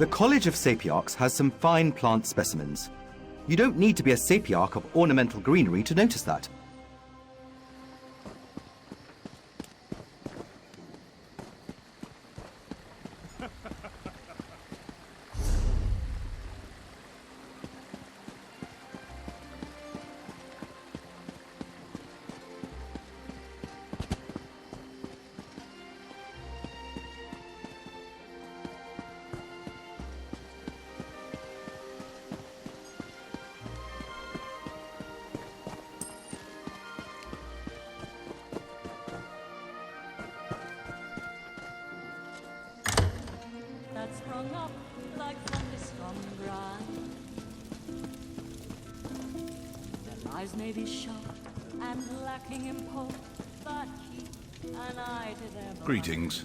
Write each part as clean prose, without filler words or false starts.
The College of Sapiarchs has some fine plant specimens. You don't need to be a sapiarch of ornamental greenery to notice that. Sprung up like from this strong grind. Their lives may be short and lacking in hope, but keep an eye to their mind. Greetings.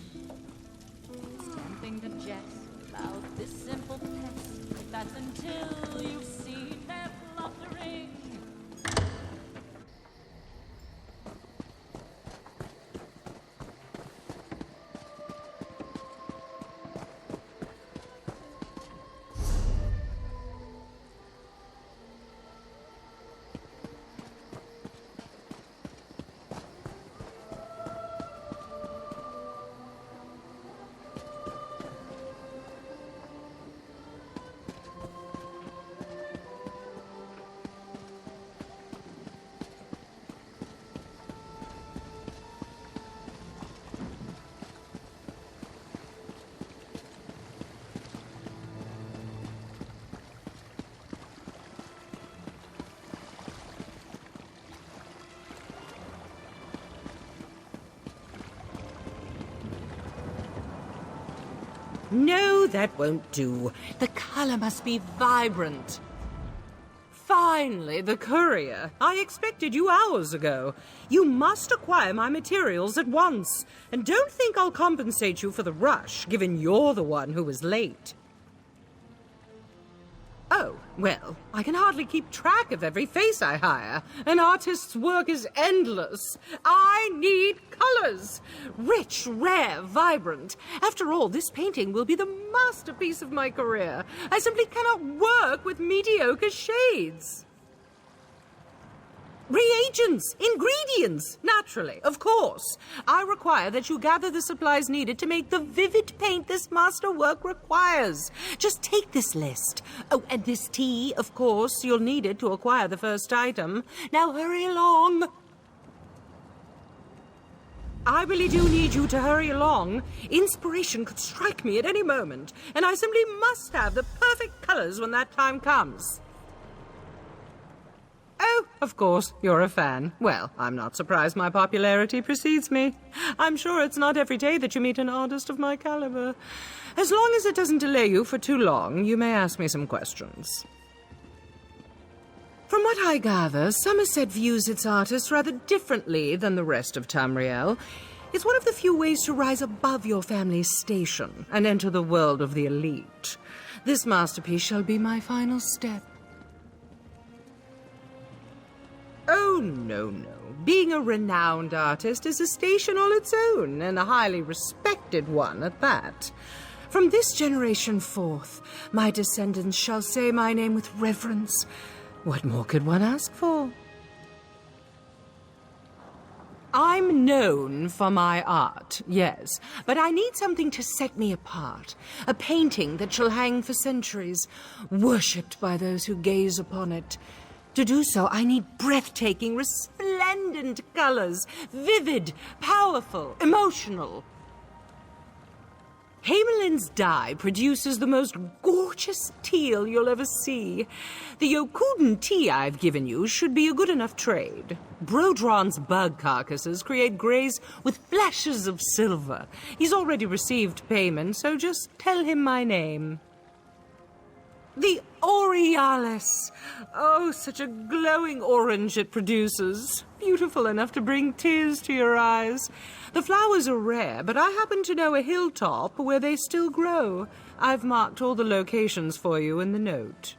It's tempting to jest about this simple test. That's until you've seen their fluttering. No, that won't do. The color must be vibrant. Finally, the courier. I expected you hours ago. You must acquire my materials at once. And don't think I'll compensate you for the rush, given you're the one who was late. Oh, well, I can hardly keep track of every face I hire. An artist's work is endless. I need colors. Rich, rare, vibrant. After all, this painting will be the masterpiece of my career. I simply cannot work with mediocre shades. Reagents, ingredients, naturally, of course. I require that you gather the supplies needed to make the vivid paint this masterwork requires. Just take this list. Oh, and this tea, of course, you'll need it to acquire the first item. Now hurry along. I really do need you to hurry along. Inspiration could strike me at any moment, and I simply must have the perfect colors when that time comes. Oh, of course, you're a fan. Well, I'm not surprised my popularity precedes me. I'm sure it's not every day that you meet an artist of my caliber. As long as it doesn't delay you for too long, you may ask me some questions. From what I gather, Somerset views its artists rather differently than the rest of Tamriel. It's one of the few ways to rise above your family's station and enter the world of the elite. This masterpiece shall be my final step. Oh, no. Being a renowned artist is a station all its own, and a highly respected one at that. From this generation forth, my descendants shall say my name with reverence. What more could one ask for? I'm known for my art, yes, but I need something to set me apart. A painting that shall hang for centuries, worshipped by those who gaze upon it. To do so, I need breathtaking, resplendent colors, vivid, powerful, emotional. Hamelin's dye produces the most gorgeous teal you'll ever see. The Yokuden tea I've given you should be a good enough trade. Brodron's bug carcasses create greys with flashes of silver. He's already received payment, so just tell him my name. The Aurealis. Oh, such a glowing orange it produces. Beautiful enough to bring tears to your eyes. The flowers are rare, but I happen to know a hilltop where they still grow. I've marked all the locations for you in the note.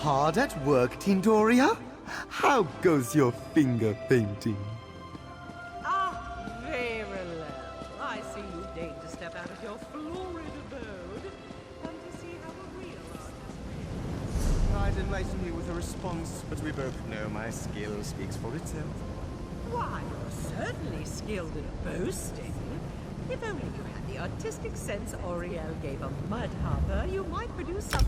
hard at work, Tindoria? How goes your finger painting? Ah, very well. I see you deigned to step out of your florid abode. Come to see how a real artist Tried enlighten me with a response, but we both know my skill speaks for itself. Why, you're certainly skilled at boasting. If only you had the artistic sense Oriel gave a mud harper, you might produce some...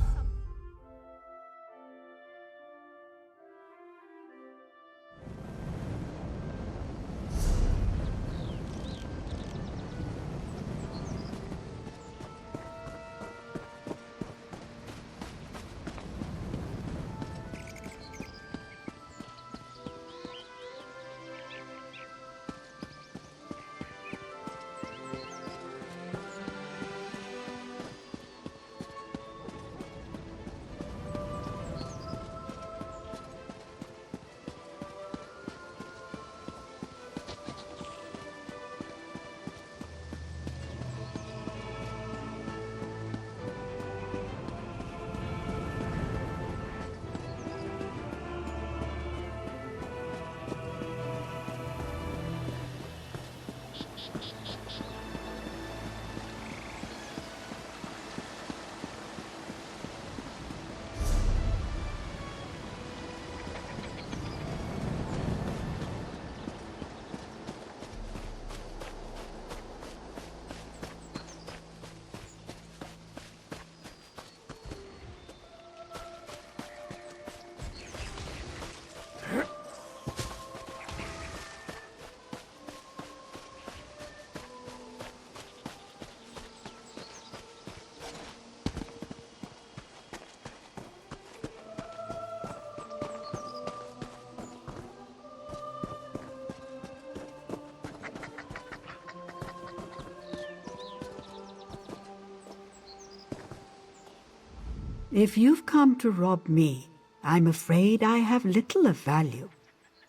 If you've come to rob me, I'm afraid I have little of value.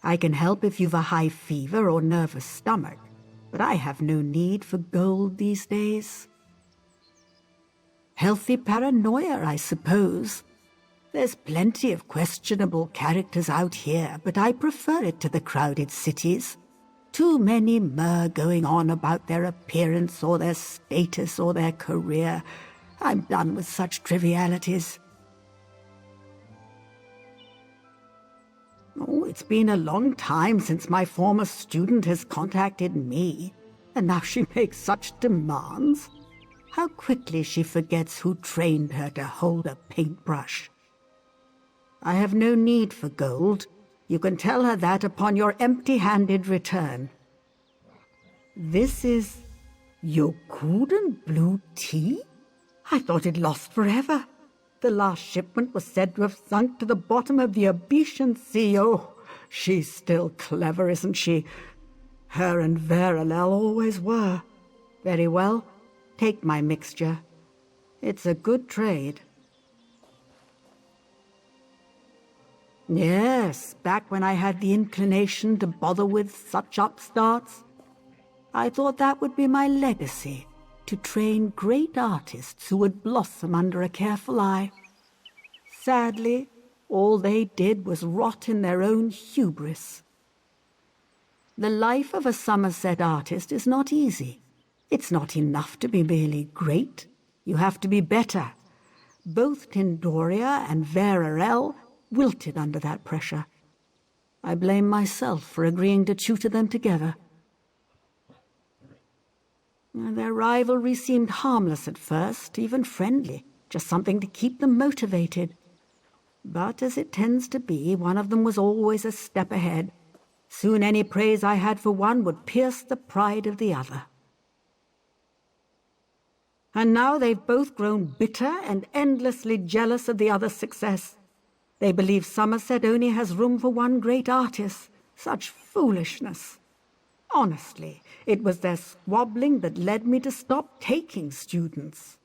I can help if you've a high fever or nervous stomach, but I have no need for gold these days. Healthy paranoia, I suppose. There's plenty of questionable characters out here, but I prefer it to the crowded cities. Too many myrrh going on about their appearance or their status or their career. I'm done with such trivialities. Oh, it's been a long time since my former student has contacted me, and now she makes such demands. How quickly she forgets who trained her to hold a paintbrush. I have no need for gold. You can tell her that upon your empty-handed return. This is Yokuden blue tea? I thought it lost forever. The last shipment was said to have sunk to the bottom of the Abyssan Sea. Oh, she's still clever, isn't she? Her and Veralel always were. Very well, take my mixture. It's a good trade. Yes, back when I had the inclination to bother with such upstarts, I thought that would be my legacy. To train great artists who would blossom under a careful eye. Sadly, all they did was rot in their own hubris. The life of a Somerset artist is not easy. It's not enough to be merely great. You have to be better. Both Tindoria and Verarel wilted under that pressure. I blame myself for agreeing to tutor them together. Their rivalry seemed harmless at first, even friendly, just something to keep them motivated. But as it tends to be, one of them was always a step ahead. Soon any praise I had for one would pierce the pride of the other. And now they've both grown bitter and endlessly jealous of the other's success. They believe Somerset only has room for one great artist. Such foolishness. Honestly, it was their squabbling that led me to stop taking students.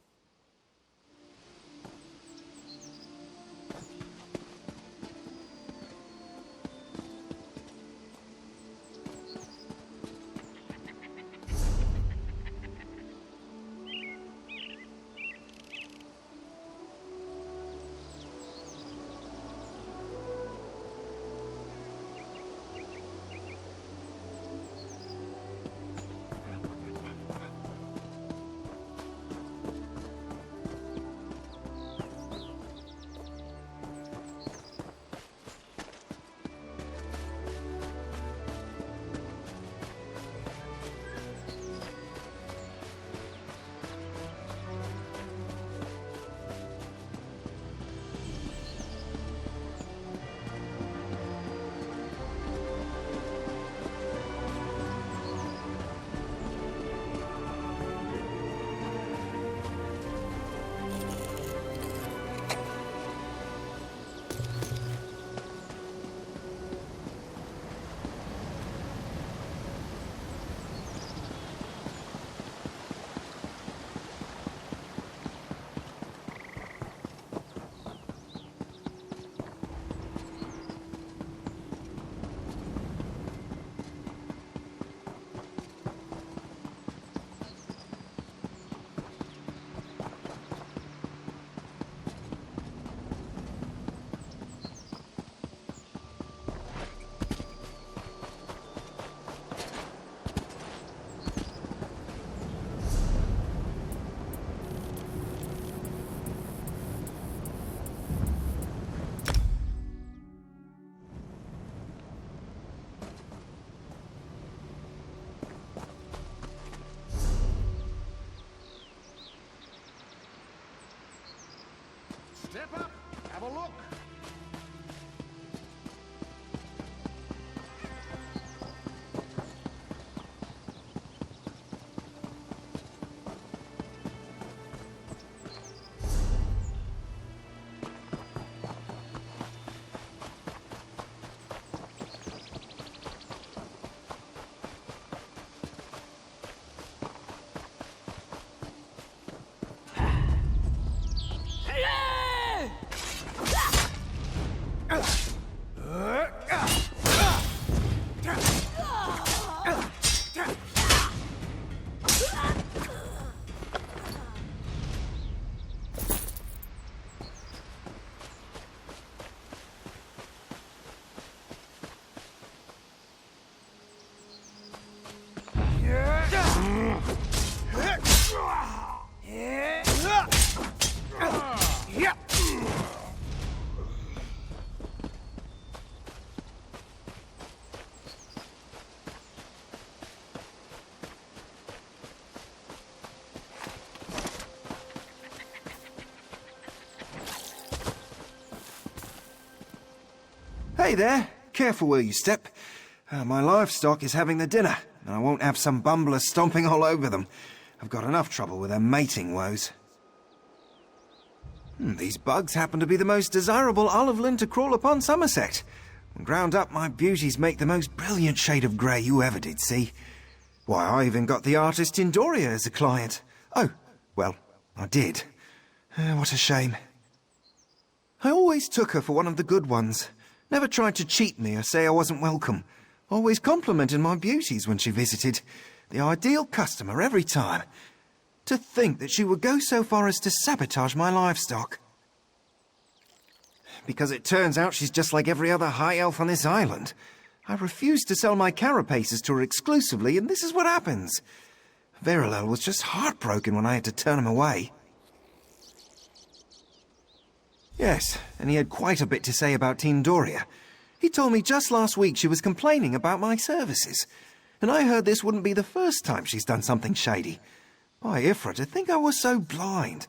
Hey there, careful where you step. My livestock is having their dinner, and I won't have some bumbler stomping all over them. I've got enough trouble with their mating woes. These bugs happen to be the most desirable olive lint to crawl upon Somerset. When ground up, my beauties make the most brilliant shade of grey you ever did see. Why, I even got the artist Tindoria as a client. Oh, well, I did. What a shame. I always took her for one of the good ones. Never tried to cheat me or say I wasn't welcome. Always complimented my beauties when she visited. The ideal customer every time. To think that she would go so far as to sabotage my livestock. Because it turns out she's just like every other high elf on this island. I refused to sell my carapaces to her exclusively, and this is what happens. Verilel was just heartbroken when I had to turn him away. Yes, and he had quite a bit to say about Tindoria. He told me just last week she was complaining about my services. And I heard this wouldn't be the first time she's done something shady. By Ifra, to think I was so blind.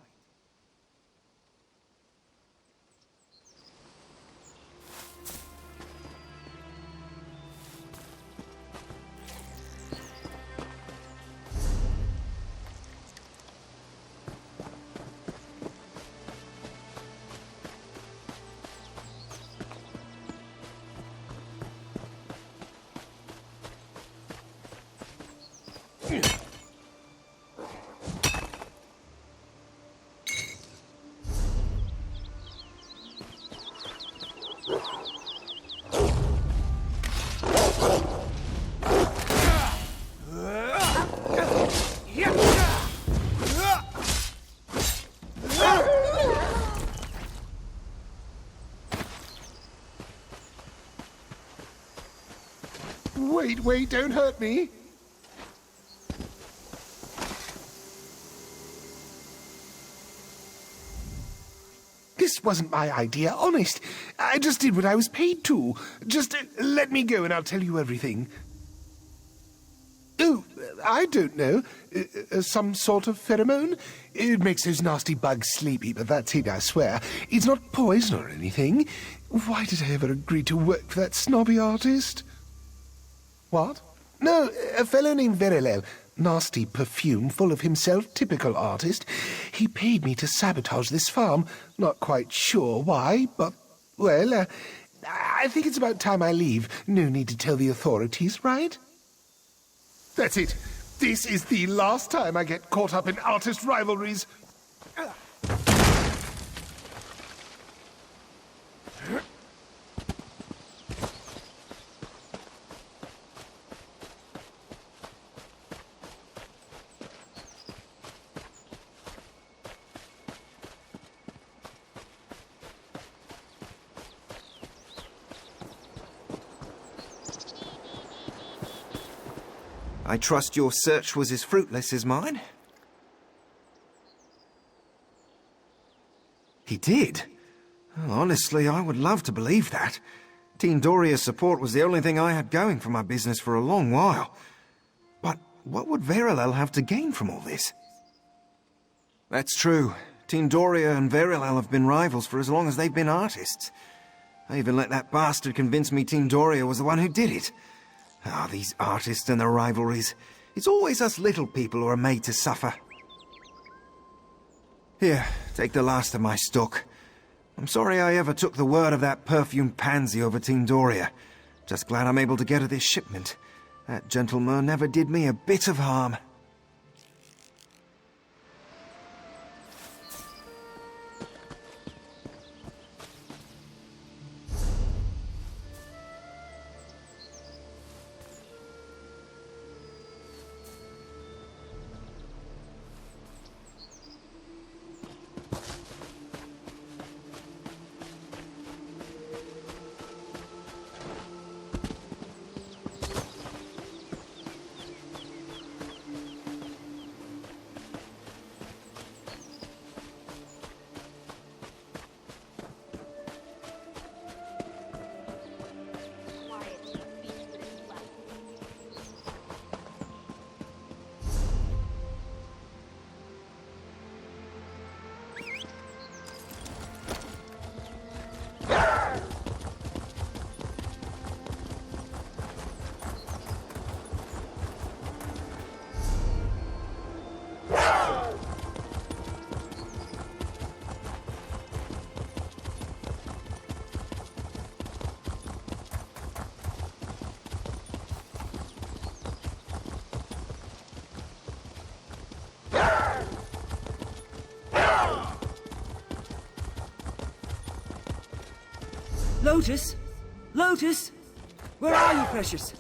Wait, don't hurt me. This wasn't my idea, honest. I just did what I was paid to. Just let me go and I'll tell you everything. Oh, I don't know. Some sort of pheromone? It makes those nasty bugs sleepy, but that's it, I swear. It's not poison or anything. Why did I ever agree to work for that snobby artist? What? No, a fellow named Verilel. Nasty perfume, full of himself, typical artist. He paid me to sabotage this farm. Not quite sure why, but, well, I think it's about time I leave. No need to tell the authorities, right? That's it. This is the last time I get caught up in artist rivalries. I trust your search was as fruitless as mine? He did? Well, honestly, I would love to believe that. Tindoria's support was the only thing I had going for my business for a long while. But what would Verilel have to gain from all this? That's true. Tindoria and Verilel have been rivals for as long as they've been artists. I even let that bastard convince me Tindoria was the one who did it. Ah, these artists and their rivalries. It's always us little people who are made to suffer. Here, take the last of my stock. I'm sorry I ever took the word of that perfumed pansy over Tindoria. Just glad I'm able to get her this shipment. That gentleman never did me a bit of harm. Lotus? Lotus? Where are you, precious?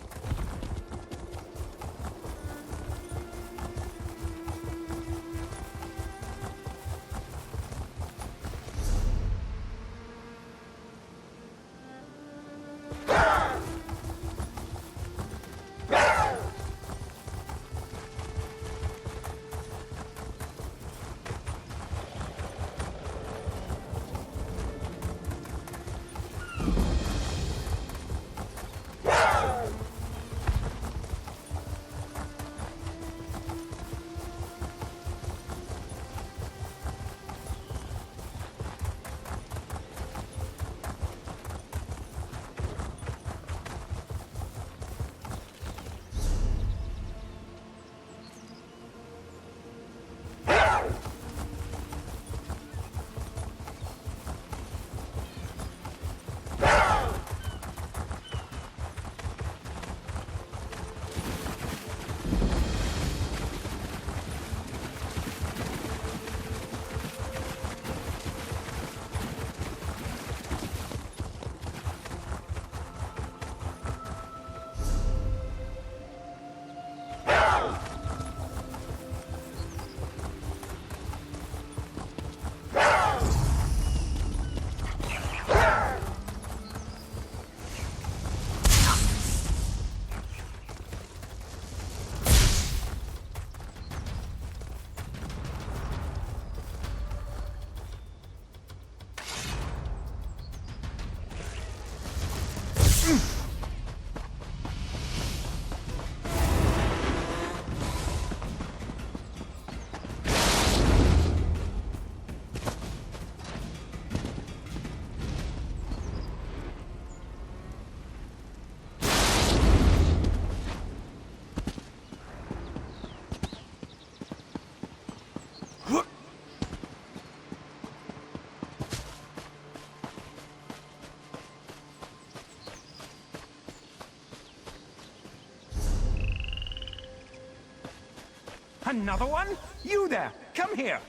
Another one? You there! Come here!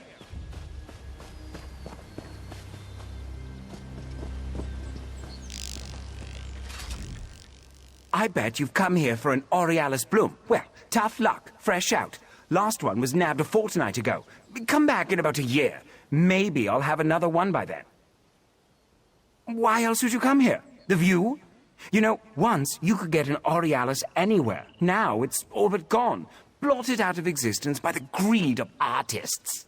I bet you've come here for an Aurealis bloom. Well, tough luck. Fresh out. Last one was nabbed a fortnight ago. Come back in about a year. Maybe I'll have another one by then. Why else would you come here? The view? You know, once you could get an Aurealis anywhere. Now it's all but gone. Blotted out of existence by the greed of artists.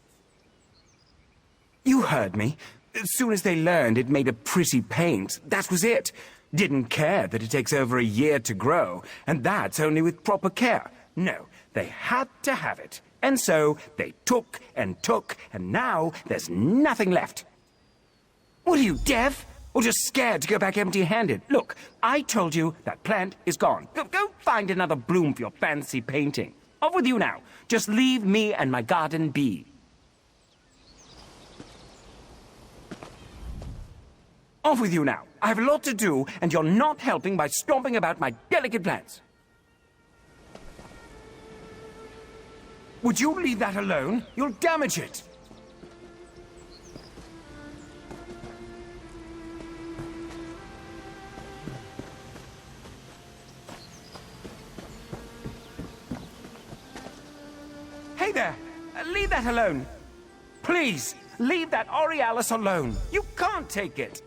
You heard me. As soon as they learned it made a pretty paint, that was it. Didn't care that it takes over a year to grow, and that's only with proper care. No, they had to have it. And so they took, and now there's nothing left. What are you, deaf? Or just scared to go back empty-handed? Look, I told you that plant is gone. Go find another bloom for your fancy painting. Off with you now. Just leave me and my garden be. Off with you now. I have a lot to do, and you're not helping by stomping about my delicate plants. Would you leave that alone? You'll damage it. Hey there! Leave that alone. Please, leave that Aurealis alone. You can't take it.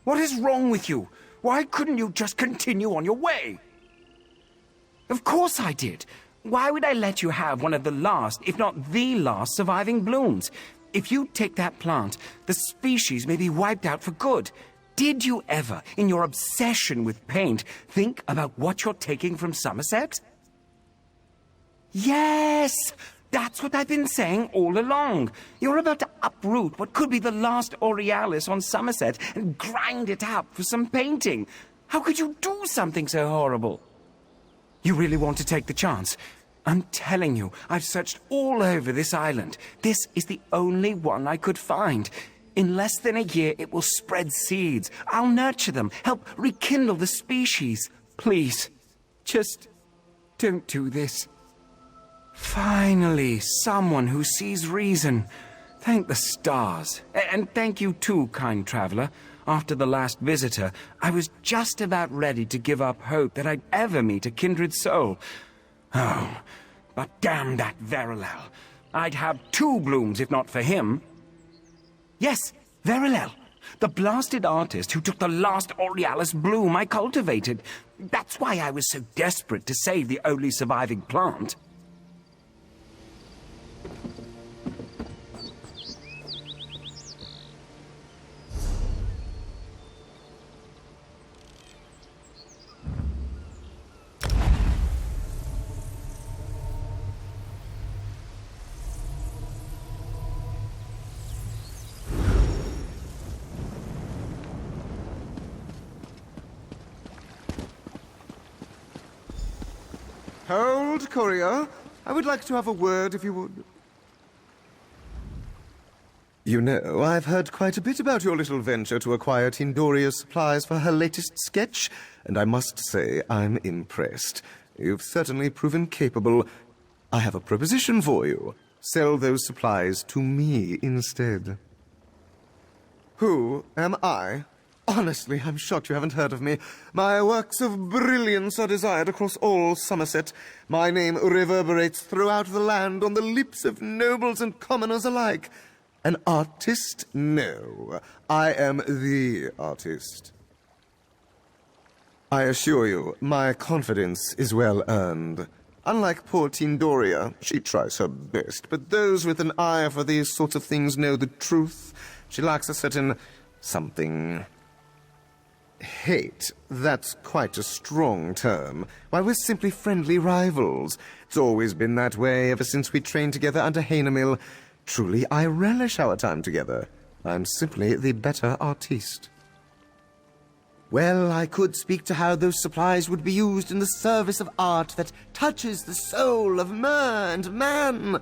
What is wrong with you? Why couldn't you just continue on your way? Of course I did. Why would I let you have one of the last, if not the last, surviving blooms? If you take that plant, the species may be wiped out for good. Did you ever, in your obsession with paint, think about what you're taking from Somerset? Yes! That's what I've been saying all along. You're about to uproot what could be the last Aurealis on Somerset and grind it up for some painting. How could you do something so horrible? You really want to take the chance? I'm telling you, I've searched all over this island. This is the only one I could find. In less than a year, it will spread seeds. I'll nurture them, help rekindle the species. Please, just don't do this. Finally, someone who sees reason. Thank the stars. And thank you too, kind traveler. After the last visitor, I was just about ready to give up hope that I'd ever meet a kindred soul. Oh, but damn that Verilel. I'd have 2 blooms if not for him. Yes, Verilel. The blasted artist who took the last Aurealis bloom I cultivated. That's why I was so desperate to save the only surviving plant. Hold, courier. I would like to have a word, if you would. You know, I've heard quite a bit about your little venture to acquire Tindoria's supplies for her latest sketch, and I must say I'm impressed. You've certainly proven capable. I have a proposition for you. Sell those supplies to me instead. Who am I? Honestly, I'm shocked you haven't heard of me. My works of brilliance are desired across all Somerset. My name reverberates throughout the land on the lips of nobles and commoners alike. An artist? No. I am the artist. I assure you, my confidence is well earned. Unlike poor Tindoria, she tries her best, but those with an eye for these sorts of things know the truth. She lacks a certain something. Hate, that's quite a strong term. Why, we're simply friendly rivals. It's always been that way ever since we trained together under Hainamil. Truly, I relish our time together. I'm simply the better artiste. Well, I could speak to how those supplies would be used in the service of art that touches the soul of mer and man.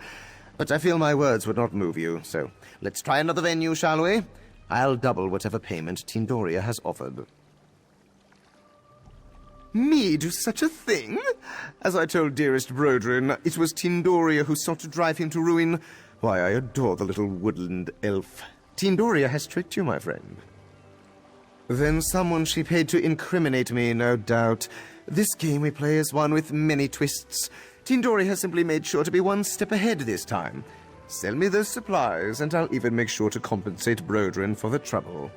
But I feel my words would not move you, so let's try another venue, shall we? I'll double whatever payment Tindoria has offered. Me do such a thing? As I told dearest Brodrin, it was Tindoria who sought to drive him to ruin. Why, I adore the little woodland elf. Tindoria has tricked you, my friend. Then someone she paid to incriminate me, no doubt. This game we play is one with many twists. Tindoria has simply made sure to be one step ahead this time. Sell me those supplies, and I'll even make sure to compensate Brodrin for the trouble.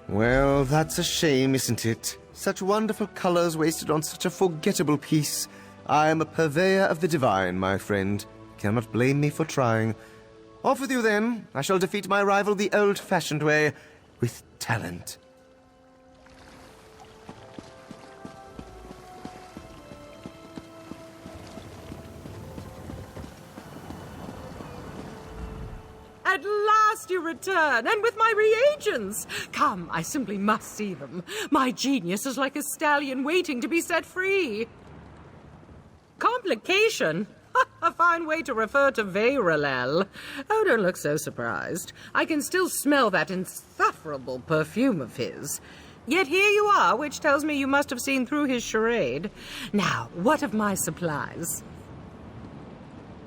Well, that's a shame, isn't it? Such wonderful colors wasted on such a forgettable piece. I am a purveyor of the divine, my friend. Cannot blame me for trying. Off with you, then. I shall defeat my rival the old-fashioned way, with talent. At last you return, and with my reagents! Come, I simply must see them. My genius is like a stallion waiting to be set free. Complication? A fine way to refer to Verilel. Oh, don't look so surprised. I can still smell that insufferable perfume of his. Yet here you are, which tells me you must have seen through his charade. Now, what of my supplies?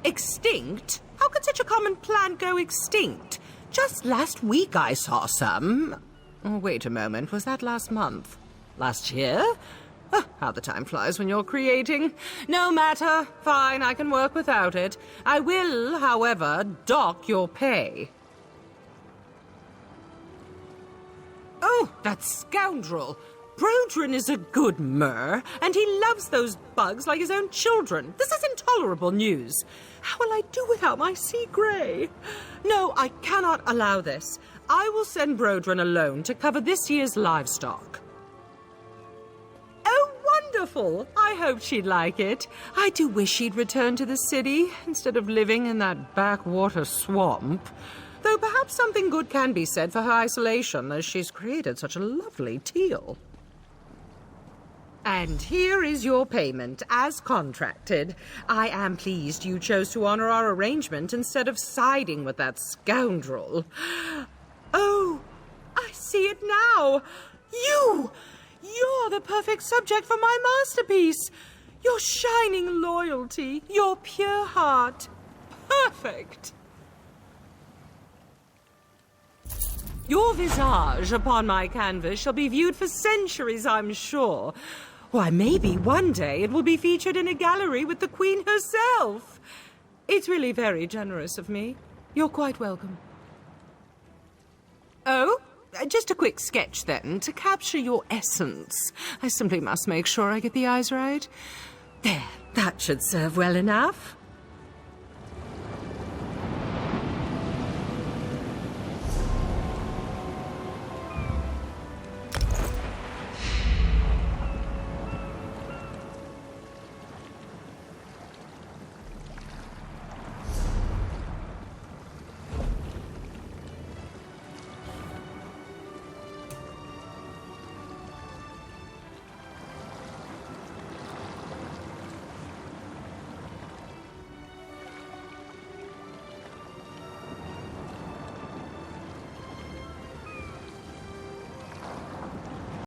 Extinct? How could such a common plant go extinct? Just last week I saw some. Oh, wait a moment, was that last month? Last year? Oh, how the time flies when you're creating. No matter. Fine, I can work without it. I will, however, dock your pay. Oh, that scoundrel! Brodrin is a good mer, and he loves those bugs like his own children. This is intolerable news. How will I do without my sea grey? No, I cannot allow this. I will send Brodrin alone to cover this year's livestock. Oh, wonderful! I hoped she'd like it. I do wish she'd return to the city instead of living in that backwater swamp. Though perhaps something good can be said for her isolation, as she's created such a lovely teal. And here is your payment, as contracted. I am pleased you chose to honor our arrangement instead of siding with that scoundrel. Oh, I see it now. You're the perfect subject for my masterpiece. Your shining loyalty, your pure heart. Perfect. Your visage upon my canvas shall be viewed for centuries, I'm sure. Why, maybe one day it will be featured in a gallery with the Queen herself. It's really very generous of me. You're quite welcome. Oh, just a quick sketch then, to capture your essence. I simply must make sure I get the eyes right. There, that should serve well enough.